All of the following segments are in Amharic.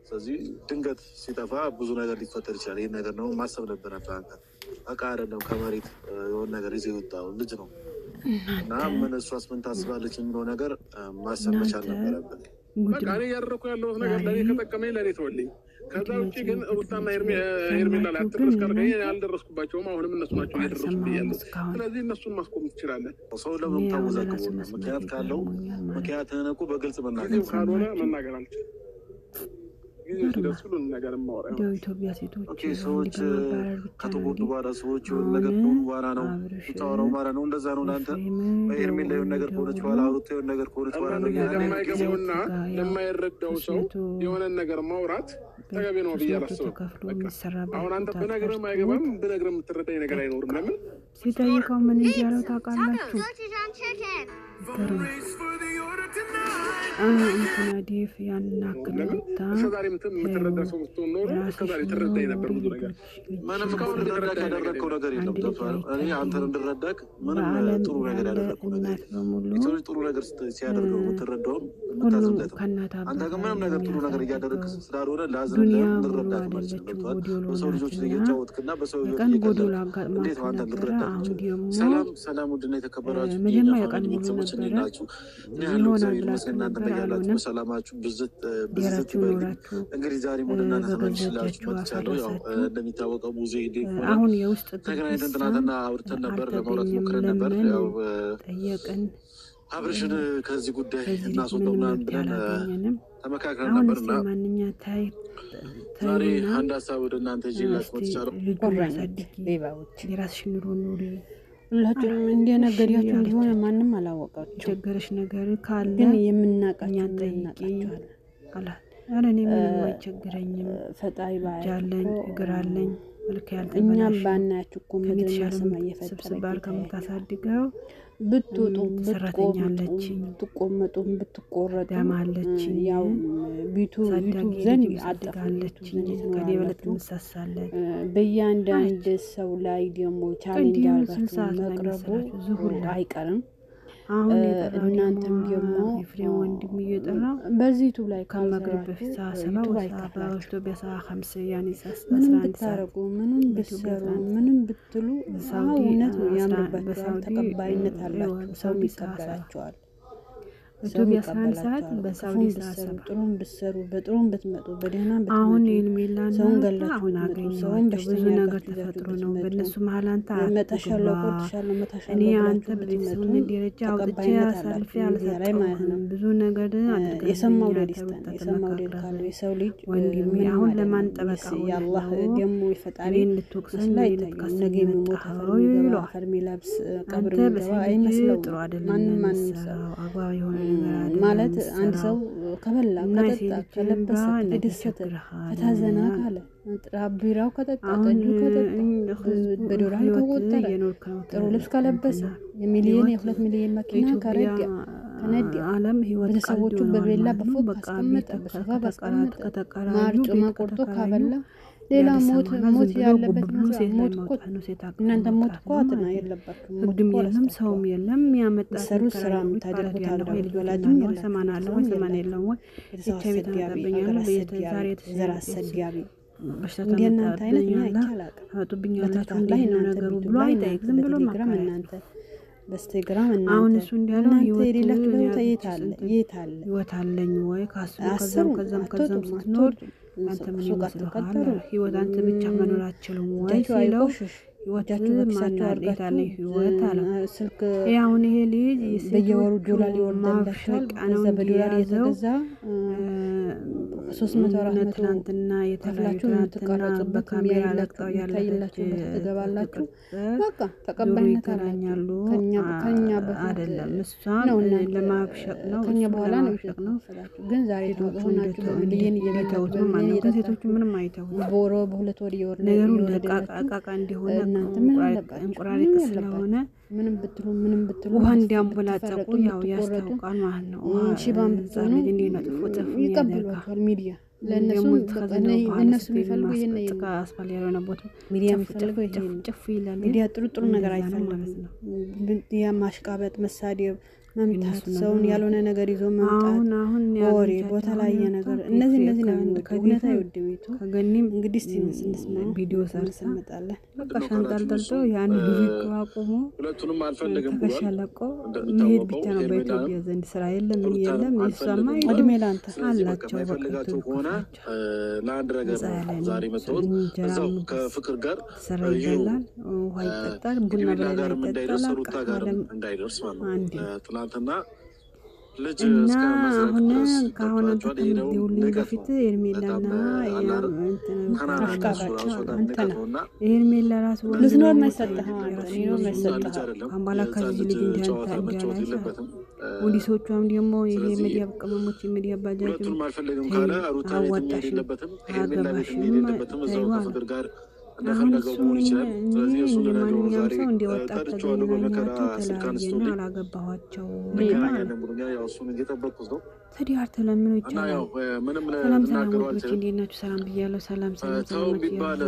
ስለዚህ ድንገት ሲጠፋ ብዙ ነገር ሊፈጠር ይችላል። ይሄን ነገር ነው ማሰብ ነበረብህ አንተ። በቃ አይደለም ከመሬት የሆነ ነገር ይዘህ የወጣው ልጅ ነው እና ምን እሷስ ምን ታስባለች የሚለው ነገር ማሰብ መቻል ነበረብህ። በቃ እኔ እያደረኩ ያለሁት ነገር ለእኔ ከጠቀመኝ ለእኔ ተወልኝ። ከዛ ውጭ ግን ሩታና ሄርሜላ ላይ አትድረስ ካልከኝ አልደረስኩባቸውም። አሁንም እነሱ ናቸው እየደረሱብኝ ያሉት። ስለዚህ እነሱን ማስቆም ትችላለህ። ሰው ለምን ታወዛግቡ? ምክንያት ካለው ምክንያትህን እኮ በግልጽ መናገር ካልሆነ መናገር አልችልም። ኢትዮጵያ ሴቶች ሰዎች ከተጎዱ በኋላ ሰዎች የሆነ ነገር ከሆኑ በኋላ ነው የምታወራው ማለት ነው። እንደዛ ነው ለአንተ በሄርሜላ የሆነ ነገር ከሆነች በኋላ ሩታ የሆነ ነገር ከሆነች በኋላ ነው ለማይገባውና ለማይረዳው ሰው የሆነ ነገር ማውራት ተገቢ ነው ብዬ አላስብም። አሁን አንተ ብነግርህም አይገባም፣ ብነግርህም የምትረዳኝ ነገር አይኖርም። ለምን ሲጠይቀው ምን እያለው ታውቃላችሁ? እንትና ዲፍ ያናክለታ እስከዛሬ የምትረዳ ሰው ብትሆን ኖሮ እስከዛሬ ትረዳኝ ነበር ብዙ ነገር። ምንም እስካሁን እንድረዳክ ያደረግከው ነገር የለም። እኔ አንተን እንድረዳክ ምንም ጥሩ ነገር ያደረግከው ነገር የሰው ልጅ ጥሩ ነገር ሲያደርገው የምትረዳውም የምታዝንለት። አንተ ግን ምንም ነገር ጥሩ ነገር እያደረግክ ስላልሆነ ላዝንልህ ልረዳክ ማለት ነው። በሰው ልጆች እየጫወትክና በሰው ልጆች እየቀለድክ እንዴት ነው አንተን ልረዳክ የምችለው? ሰላም ውድና የተከበራችሁ ቤተሰቦች እንዴት ናችሁ? እኔ ያለው እግዚአብሔር ይመስገን። እናንተ ያላችሁ ሰላማችሁ ብዝት ይበል። እንግዲህ ዛሬ ወደ እናንተ ተመልሼላችሁ መጥቻለሁ። ያው እንደሚታወቀው ሙዜ አሁን የውስጥ ተገናኝተን ትናንትና አውርተን ነበር፣ ለማውራት ሞክረን ነበር። ያው አብርሽን ከዚህ ጉዳይ እናስወጣው ምናምን ብለን ተመካክረን ነበርና ዛሬ አንድ ሀሳብ ወደ እናንተ ይዤላችሁ መጥቻለሁ። የራስሽን ኑሮ ኑሪ። ሁላችንም እንደነገርያችሁ እንዲሆነ ማንም አላወቃችሁ። ቸገረሽ ነገር ካለ ግን የምናቃችሁ ጠይቂኛል አላት። አረ እኔ ምንም አይቸግረኝም፣ ፈጣሪ ባያለኝ እግራለኝ መልክ ያልተበላሽ እኛም ባናያችሁ እኮ ምድርና ሰማይ የፈጠረ ባር ከምታሳድገው ብትወጡ ሰራተኛለች፣ ብትቆመጡ ብትቆረጡ ያማለች፣ ያው ቢቱ ዘንድ አድጋለች። ከኔ በለት ምሳሳለች። በእያንዳንድ ሰው ላይ ደግሞ ቻሌንጅ አድርጋችሁ መቅረቡ አይቀርም። አሁን እናንተም ደግሞ ፍሬም ወንድም እየጠራ በዚህ ዩቲዩብ ላይ ከመግሪብ በፊት ሰዓት በኢትዮጵያ ሰዓት 50 ያኔ ሰዓት ምንም ብታረጉ ምንም ብትሰሩ ምንም ብትሉ እውነት ነው ያምርባችኋል፣ ተቀባይነት አላችሁ፣ ሰው ይቀበላችኋል። ኢትዮጵያ 11 ሰዓት በሳውዲ ሰዓት ጥሩም ብትሰሩ በጥሩም ብትመጡ በደህናም ብትመጡ አሁን የሚላና ሰውን ገላችሁ አሁን አገኘው ብዙ ነገር ተፈጥሮ ነው በእነሱ መሀል አንተ እኔ አንተ በቤተሰብ ደረጃ አውጥቼ አሳልፌ አልሰጠሁም። ብዙ ነገር አድርገህ የሰማው ደስታ የሰማው ደል ካለ የሰው ልጅ ወንድሜ አሁን ለማን ጠበቃ ያላህ ደግሞ ይፈጣሪ እንድትወቅሰኝ ላይ ነገ የሚሞት አፈር አፈር ሚለብስ ቀብር የሚገባ አይመስለው ጥሩ አይደለም። ማንም ሰው አግባብ የሆነ ማለት አንድ ሰው ከበላ ከጠጣ ከለበሰ ከደሰተ ከታዘና ካለ ቢራው ከጠጣ ጠጁ ከጠጣ በዶላር ከቆጠረ ጥሩ ልብስ ከለበሰ የሚሊዮን የ2 ሚሊዮን መኪና ከነዳ ዓለም ህይወት ቤተሰቦቹ በቤላ በፎቅ ካስቀመጠ በሶፋ ባስቀመጠ ማር ጮማ ቆርጦ ካበላ ሌላ ሞት ያለበት ሞት እኮ እናንተ ሞት እኮ አትና የለባችሁም። ህግም የለም ሰውም የለም። ያመጣ ሰሩ ስራ የምታደርጉት አለ ወላጅም የለም። ሰማናለሁ ሰማን የለም ወይ ኢትዮጵያ ተጠበኛለ በየተዛሬ ዘራ ሰዲያቢ እንደናንተ አይነት ያይቻላል አጡብኛላችሁ እንዴ ነው ነገሩ ብሎ አይጠይቅ ዝም ብሎ ማግራም እናንተ በስቴግራም እናንተ አሁን እሱ እንዲያለው ህይወት የታለ ህይወት አለኝ ወይ ከዛም ስትኖር አንተ ምን ይመስልሃል? ህይወት አንተ ብቻ መኖር አትችልም ወይ ሲለው ህይወታችሁ በተሳቻው አለ ህይወት አለ ስልክ ያውን ይሄ ልጅ በየወሩ ዶላር ይወርድላችኋል። ከዛ በዶላር የተገዛ 300 ትናንትና የተላችሁ ተቀረጹበት ካሜራ ለቅጠው ያላችሁ ትገባላችሁ። በቃ ተቀባይነት አላኛሉ ከኛ አይደለም እሷ ለማብሸቅ ነው ከኛ በኋላ ነው ሸቅ ነው ግን ዛሬ ተሆናችሁ በሚሊዮን እየበታውት ነው ማለት ነው። ሴቶቹ ምንም አይተው በወሮ በሁለት ወር ይወር ነገሩ ለቃቃቃ እንዲሆነ እናንተ ምን እንቁራሪት ስለሆነ ምንም ብትሉ ውሃ እንዲያንቦላጸቁ ያው ያስታውቃል ማለት ነው። ሽባም ብትሆኑ ይቀበሏቸዋል። ሚዲያ ለእነሱ የሚፈልጉ ይሄን አስፋል ያልሆነ ቦታ ሚዲያ የሚፈልገው ይሄ ጭፍ ይላል። ሚዲያ ጥሩ ነገር አይፈልግም። ያ ማሽቃበጥ፣ መሳደብ፣ መምታት፣ ሰውን ያልሆነ ነገር ይዞ መምጣት፣ ወሬ ቦታ ላይ ነገር እነዚህ እውነት አይወድም ይቶ ከገኒም እንግዲህ እስቲ እንስማ ቪዲዮ ሰርተን እንመጣለን። በቃ ሻንጣል ደልቶ ያን ቪዲዮ አቁሞ ሁለቱንም አልፈልግም ብሏል። ተከሻለቆ መሄድ ብቻ ነው። በኢትዮጵያ ዘንድ ስራ የለም ምን የለም። ይሰማ እድሜ ላንተ አላቸው። የማይፈልጋቸው ከሆነ ለአንድ ነገር ዛሬ መጥቶት እዛው ከፍቅር ጋር ስራ ይበላል፣ ውሃ ይጠጣል፣ ቡና በላይ እንዳይደርስ ሩታ ጋር እንዳይደርስ ማለት ነው። ትናንትና ልጅ እና አሁን ከአሁን ሁሉ በፊት ኤርሜላና ኤርሜላ ራሱ ልትኖር መሰጠህ አምባላ ከዚህ ልጅ እንዲያላሽ ፖሊሶቿም ደግሞ ይሄ ሚዲያ ቅመሞች ሚዲያ ባጃጅ እንደፈለገው መሆን ይችላል። ስለዚህ እሱ ለማንኛውም ሰው እንዲወጣ ተገናኛቸው ተለያየና አላገባኋቸው ያው እሱን እየጠበቅኩት ነው። ተዲያር ተለምኖ ይቻላል። ሰላም ሰላም ወዶች እንዴት ናችሁ? ሰላም ብያለሁ። ሰላም ሰላም ተው ቢባል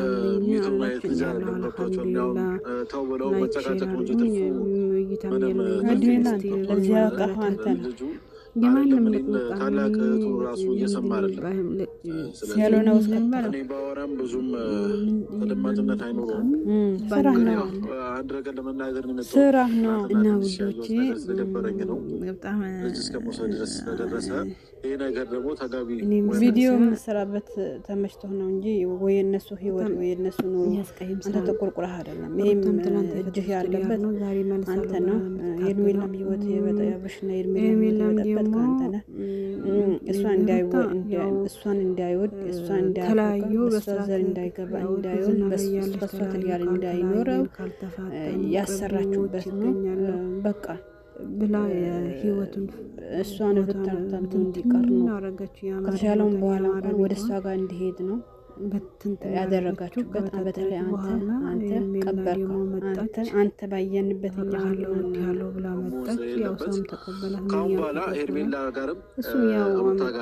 ሚቱ ማየት ይችላል። ተው ብለው መጨቃጨቅ ነው እንጂ ትርፉ የማንም ታላቅ እህቱ ራሱ እየሰማ አይደለም ያለውን እኔ ባወራም ብዙም ተደማጭነት አይኖረውም። አንድ ነገር ለመናገር ነው ስራ ነው እና ውዶቼ ስለደበረኝ ነው በጣም እስከ መውሰድ ድረስ ስለደረሰ ይሄ ነገር ደግሞ ተጋቢ ቪዲዮ መስራበት ተመችቶ ነው እንጂ ወይ እነሱ ህይወት ወይ እነሱ ኑሮ አንተ ተቆርቁረህ አይደለም። ይሄም እጅህ ያለበት አንተ ነው። የኤርሜላም ህይወት የበጣያብሽና የኤርሜላም አንተና እሷን እንዳይወድ እሷን እንዳይተላዩ በስተዘር እንዳይገባ እንዳይሆን በስፋት ያለ እንዳይኖረው ያሰራችሁበት ነው። በቃ ብላ ህይወቱን እሷን ብታርታም እንዲቀር ነው ከተሻለው በኋላ እንኳን ወደ እሷ ጋር እንዲሄድ ነው ያደረጋችሁበት። በተለይ አንተ ቀበርከው አንተ ባየንበት ያለው ብላ መጣች። ያው ሰውም ተቀበላት። ካሁን በኋላ ኤርሜላ ጋርም እሱ ያው መጣት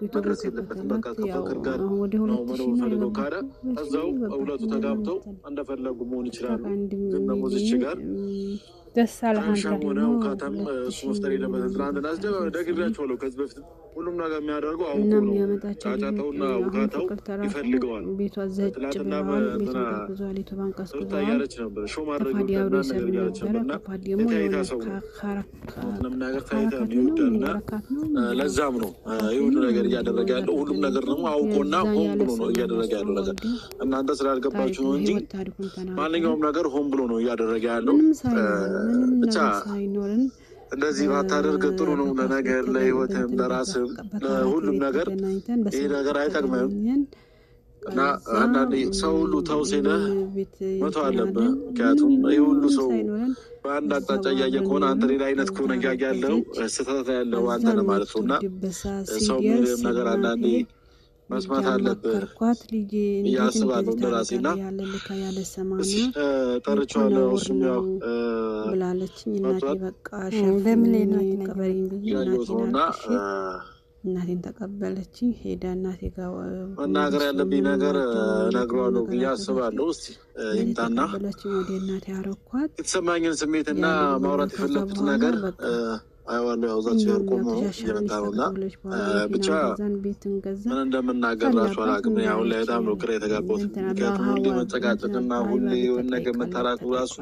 መድረስ የለበትም። በቃ ከፍቅር ጋር ወደ ነው መኖር ፈልገው ካለ እዛው ሁለቱ ተጋብተው እንደፈለጉ መሆን ይችላሉ። ግን ደግሞ እዚች ጋር ደስ አለህ አንተ ነው ካታም እሱ መፍጠር የለበትም። ትናንትና ደግሬያቸዋለሁ ከዚህ በፊት ሁሉም ነገር የሚያደርገው አውቆ ነው። ጫጫታውና ውካታው ይፈልገዋል። ቤቷ ዘጭ ብለዋል። ቤቷ ብዙ ሊቶባን ቀስቅዘዋል። እያለች ነበር ሾ ማድረግ ነገር እያለች ነበርና የታይታ ሰው ለምናገር ታይታ ይወዳልና ለዛም ነው ይህ ሁሉ ነገር እያደረገ ያለው። ሁሉም ነገር ደግሞ አውቆና ሆን ብሎ ነው እያደረገ ያለው ነገር እናንተ ስላልገባችሁ ነው እንጂ ማንኛውም ነገር ሆን ብሎ ነው እያደረገ ያለው። ብቻ እንደዚህ ባታደርግ ጥሩ ነው። ለነገር ለህይወትም ለራስም ለሁሉም ነገር ይህ ነገር አይጠቅምም እና አንዳንዴ ሰው ሁሉ ተው ሲልህ መተው አለብህ። ምክንያቱም ይህ ሁሉ ሰው በአንድ አቅጣጫ እያየ ከሆነ አንተ ሌላ አይነት ከሆነ እያየ ያለው ስህተት ያለው አንተ ነህ ማለት ነው። እና ሰው የሚልህም ነገር አንዳንዴ መስማት አለብህ እያስባለሁ እንደራሴ እና ጠርቼዋለሁ። እሱም ያው ብላለችኝ እናቴ በቃ በምን ቀበሪኝ ብዬ እናቴን ተቀበለችኝ። ሄዳ እናቴ ጋር መናገር ያለብኝ ነገር እነግረዋለሁ ብዬ አስባለሁ። እስቲ ይምጣና ወደ እናቴ አረኳት። የተሰማኝን ስሜትና ማውራት የፈለኩት ነገር አይዋለሁ። ያው ዛች ጋር ቆሞ እየመጣ ነውና ብቻ ምን እንደምናገር ራሱ አላውቅም። አሁን ላይ በጣም ነው ግራ የተጋባሁት። ምክንያቱም ሁሌ መጨቃጨቅና ሁሌ የሆነ ነገር መታራቁ ራሱ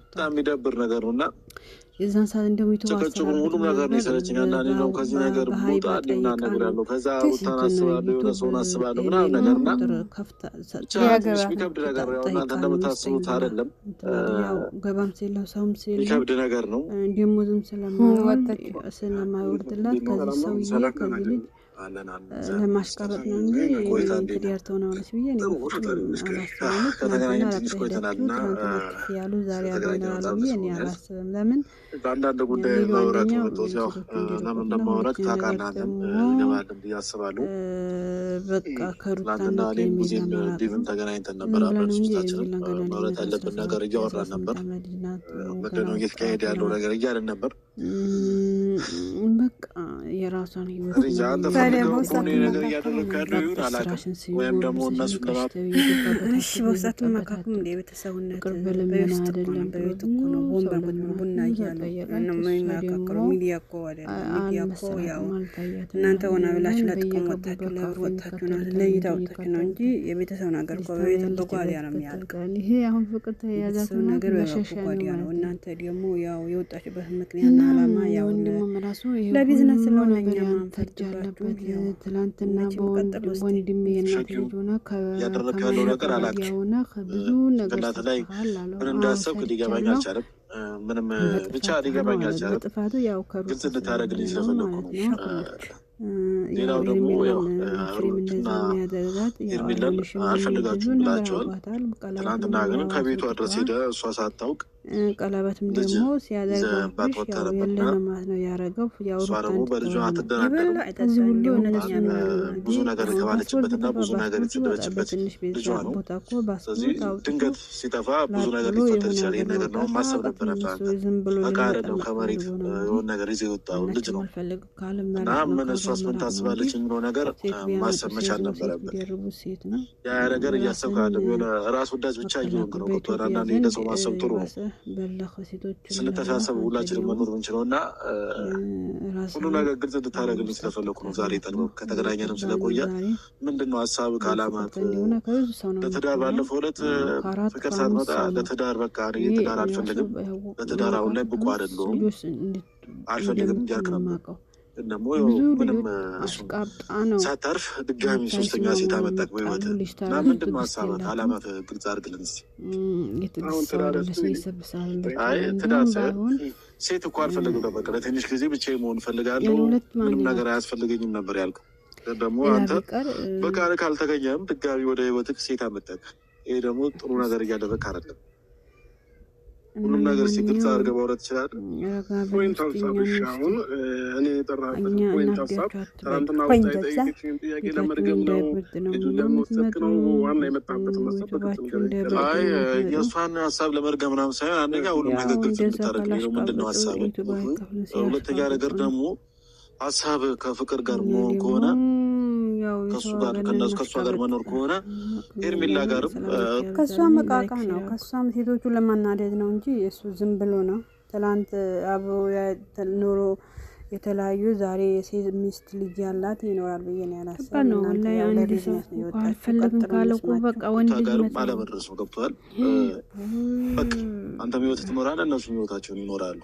በጣም የሚደብር ነገር ነውና የዛን ሰዓት እንደሚቱ ጭቅጭቁም ሁሉም ነገር ነው የሰለችኝ። አንዳንዴ ነው ከዚህ ነገር ቦታ ሌላ ነገር ያለው ከዛ ሩታን አስባለሁ የሆነ ሰውን አስባለሁ ምናምን ነገር እና ትንሽ የሚከብድ ነገር ያው እናንተ እንደምታስቡት አይደለም። ገባም ሲለው ሰውም ሲለው የሚከብድ ነገር ነው። ደግሞ ዝም ስለማይወርድላት ከዚህ ሰውዬ ከዚህ ልጅ ለማስቀረጥ ነው እንጂ ትዲያርተው ነው አለች ብዬ ከተገናኘን ትንሽ ቆይተናልና ያሉ ዛሬ ያገናሉ ብዬ እኔ አላስብም። ለምን በአንዳንድ ጉዳይ ማውራት መጥቶት ያው ለምን እንደማውራት ታውቃለህ ገባልን ብዬ አስባለሁ። በቃ ከሩታና ዲቭን ተገናኝተን ነበር። አብረን ሶስታችንም ማውራት ያለብን ነገር እያወራን ነበር። ምንድን ነው እየተካሄደ ያለው ነገር እያለን ነበር። በቃ የራሷን ህይወት ነገር እያደረግኩ ያለው ይሁን አላውቅም፣ ወይም ደግሞ እነሱ እሺ በውስጥ መካከል እንደ ቤተሰብነት በውስጥ አይደለም በቤት እኮ ነው ወንበር ቡና እያሉ ነው የሚመካከሩ። ሚዲያ እኮ አይደለም ሚዲያ እኮ ያው እናንተ ሆና ብላችሁ ለጥቅም ወጣችሁ ለብር ወጣችሁ ነው ለይታ ወጣችሁ ነው እንጂ የቤተሰብ ነገር እኮ በቤት በጓዲያ ነው የሚያልቀው። ይሄ አሁን ፍቅር ተያያዛት ነገር በጓዲያ ነው። እናንተ ደግሞ ያው የወጣችሁበት ምክንያት አላማ ያው ለቢዝነስ ስለሆነ እኛ ማንፈርጃለበት ትላንትና ወንድሜ የእናት ልጅ ሆነ ያደረክ ያለው ነገር አላውቅም። ብዙ ነገር ላይ ምን እንዳሰብክ ሊገባኝ አልቻለም። ምንም ብቻ ሊገባኝ አልቻለም። ግልጽ እንድታደርግልኝ ስለፈለኩ ነው። ሌላው ደግሞ ያው ሩትና ሄርሜላን አልፈልጋችሁም ብላቸዋል። ትናንትና ግን ከቤቷ ድረስ ሄደ እሷ ሳታውቅ ቀለበትም ደግሞ ሲያደርግብሽ ያው የለንም ማለት ነው ያረገው። ያው እሷ ደግሞ በልጇ አትደራደርም። ብዙ ነገር የተባለችበትና ብዙ ነገር የተሰደበችበት ልጇ ነው። ስለዚህ ድንገት ሲጠፋ ብዙ ነገር ሊፈጠር ይችላል። ይህን ነገር ነው ማሰብ ነበረብህ። በቃ አይደለም ከመሬት የሆነ ነገር ይዘህ የወጣው ልጅ ነው እና ምን እሷስ ምን ታስባለች የሚለው ነገር ማሰብ መቻል ነበረብህ። ያ ነገር እያሰብክ አይደለም። የሆነ ራስ ወዳጅ ብቻ እየሆንክ ነው። ገብቶሃል? አንዳንዴ ለሰው ማሰብ ጥሩ ነው። ስንተሳሰብ ሁላችንም መኖር ምንችለው እና ሁሉ ነገር ግልጽ እንድታደርግልኝ ስለፈለኩ ነው ዛሬ ጠቅመው ከተገናኘንም ስለቆየ ምንድነው ሀሳብ ከአላማት ለትዳር ባለፈው ዕለት ፍቅር ሳትመጣ ለትዳር በቃ እኔ ትዳር አልፈልግም፣ ለትዳር አሁን ላይ ብቁ አይደለሁም አልፈልግም እያልክ ነበር። ደግሞ ምንም ሳታርፍ ድጋሚ ሶስተኛ ሴት አመጣክ በህይወት እና ምንድነው ሀሳባት አላማት ግልጽ አድርግልን እስኪ። አይ ትዳር ሴት እኮ አልፈልግም ነበር፣ ለትንሽ ጊዜ ብቻዬን መሆን እፈልጋለሁ፣ ምንም ነገር አያስፈልገኝም ነበር ያልከው። ደግሞ አንተ በቃ ካልተገኘም ድጋሚ ወደ ህይወትክ ሴት አመጣክ። ይሄ ደግሞ ጥሩ ነገር እያደረግክ አይደለም። ሁሉም ነገር ሲግልጽ አድርገህ ማውራት ይችላል። ፖይንት ሀሳብሽ አሁን እኔ የጠራሁበት ፖይንት ሀሳብ ትናንትና ጠይቄችን ጥያቄ ለመድገም ነው ልጁን ለመወሰድ ነው ዋና የመጣበት መሰብ በግልጽ አይ የእሷን ሀሳብ ለመድገም ምናምን ሳይሆን አንደኛ ሁሉም ነገር ግልጽ እንድታደርግልኝ ነው። ምንድነው ሀሳብ? ሁለተኛ ነገር ደግሞ ሀሳብ ከፍቅር ጋር መሆን ከሆነ ከሱ ጋር ከሷ ጋር መኖር ከሆነ ሄርሜላ ጋርም ከሷ መቃቃ ነው። ከሷም ሴቶቹን ለማናደድ ነው እንጂ እሱ ዝም ብሎ ነው። ትላንት አብሮ ኑሮ የተለያዩ ዛሬ የሴት ሚስት ልጅ ያላት ይኖራል ብዬ ነው ያላሰብኩት። ነው ላይ አንድ ሰው አልፈልግም ካለው እኮ በቃ ወንድ ልጅ አለመድረስ ነው። ገብቶሃል? በቃ አንተም ህይወት ትኖራለህ፣ እነሱም ህይወታቸውን ይኖራሉ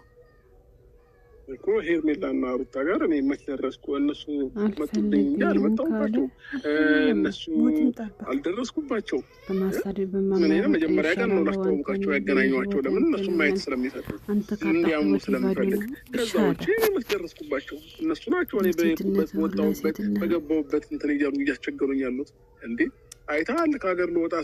እኮ። ሄርሜላና ሩታ ጋር እኔ መች ደረስኩ? እነሱ መጡልኝ እንጂ አልመጣሁባቸው። እነሱ አልደረስኩባቸው። እኔ መጀመሪያ ቀን ነው ላስተዋውቃቸው ያገናኘኋቸው። ለምን እነሱን ማየት ስለሚፈልግ እንዲያምኑ ስለሚፈልግ። ከዛ ውጭ እኔ መች ደረስኩባቸው? እነሱ ናቸው እኔ በሄድኩበት በወጣሁበት በገባሁበት እንትን እያሉ እያስቸገሩኝ ያሉት። እንዴ አይተሃል? ከሀገር ልወጣ